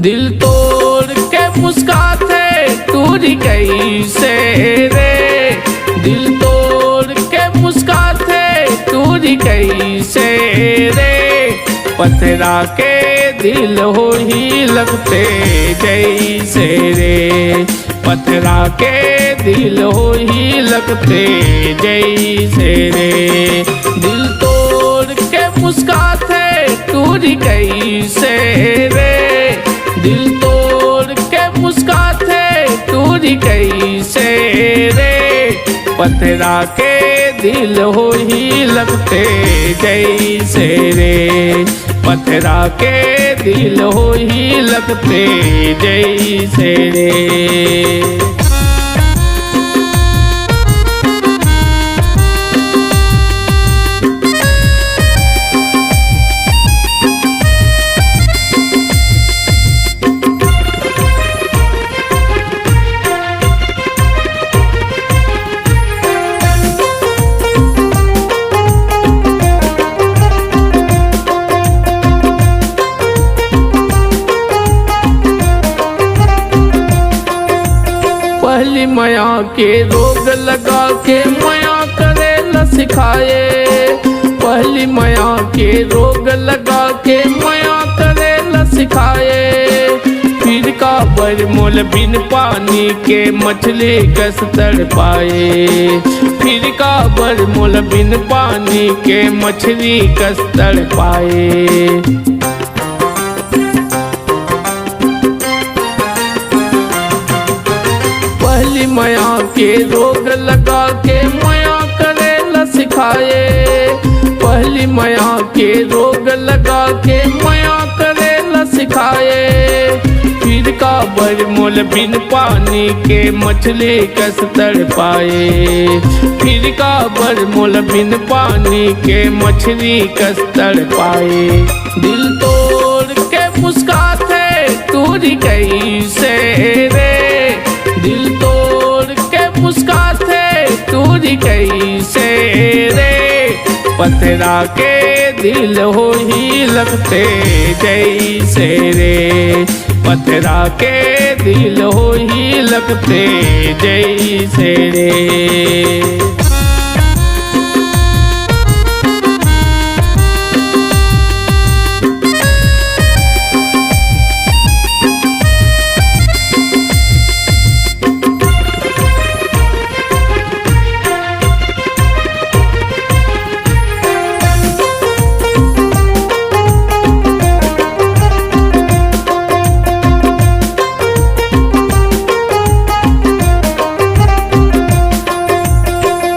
दिल तोड़ के मुस्काते टूरी कैसे रे, दिल तोड़ के मुस्काते टूरी कैसे रे, पथरा के दिल हो ही लगते जैसे रे, पथरा के दिल हो ही लगते जैसे रे, दिल तोड़ के मुस्काते टूरी कैसे रे, दिल तोड़ के मुस्काते टूरी कैसे रे, पथरा के दिल हो ही लगते जैसे रे, पथरा के दिल हो ही लगते जैसे रे। पहली माया के रोग लगा के माया करे न सिखाए, पहली माया के रोग लगा के माया करे न सिखाए, फिर का बरमोल बिन पानी के मछली कस तड़ पाए, फिर का बरमोल बिन पानी के मछली कस तड़ पाए। पहली माया के रोग लगा के माया करे न सिखाए, पहली माया के रोग लगा के माया करे न सिखाए, फिर का बरमोल बिन पानी के मछली कस तड़ पाए, फिर का बरमोल बिन पानी के मछली कस तड़ पाए। दिल तोड़ के मुस्काते टूरी कैसे रे, दिल तोड़ के मुस्काते टूरी कैसे रे, पथरा के दिल हो ही लगते जैसे रे, पथरा के दिल हो ही लगते जैसे रे।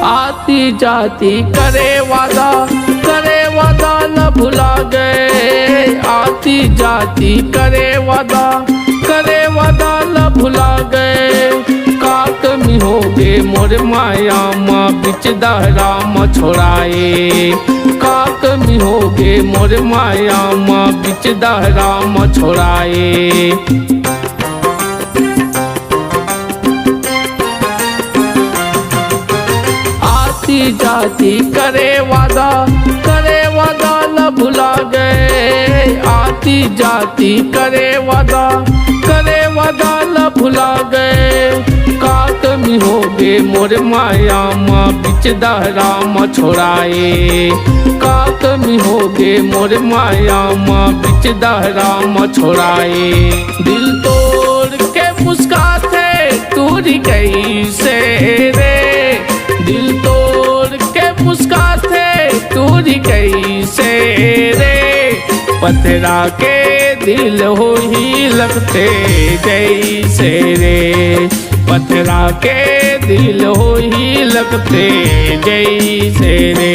आती जाती करे वादा न भुला गए, आती जाती करे वादा न भुला गए, का कमी हो गे मोर माया माँ बिच दहरा म छोड़ाए, का कमी हो गे मोर माया माँ बिच दहरा म छोड़ाए। आती जाती करे वादा न भुला गए, आती जाती करे वादा न भुला गए, का कमी हो गे मोर माया माँ बिच दहरा म छोड़ाए, का कमी हो गे मोर माया माँ बिच दहरा म छोड़ाए। दिल तोड़ के मुस्काते टूरी कैसे रे, दिल तोड़ के मुस्काते टूरी कैसे रे, पथरा के दिल हो ही लगते जैसे रे, पथरा के दिल हो ही लगते जैसे रे।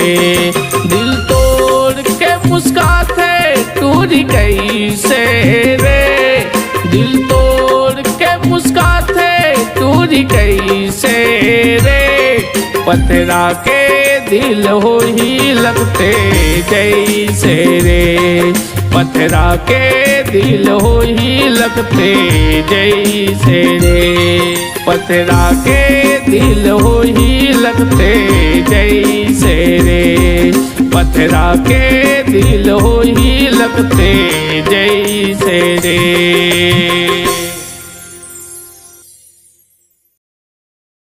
दिल तोड़ के मुस्काते टूरी कैसे रे, दिल तोड़ के मुस्काते टूरी कैसे पथरा के दिल हो ही लगते जैसे रे, पथरा के दिल हो ही लगते जैसे रे, पथरा के दिल हो ही लगते जैसे रे, पथरा के दिल हो ही लगते जैसे रे।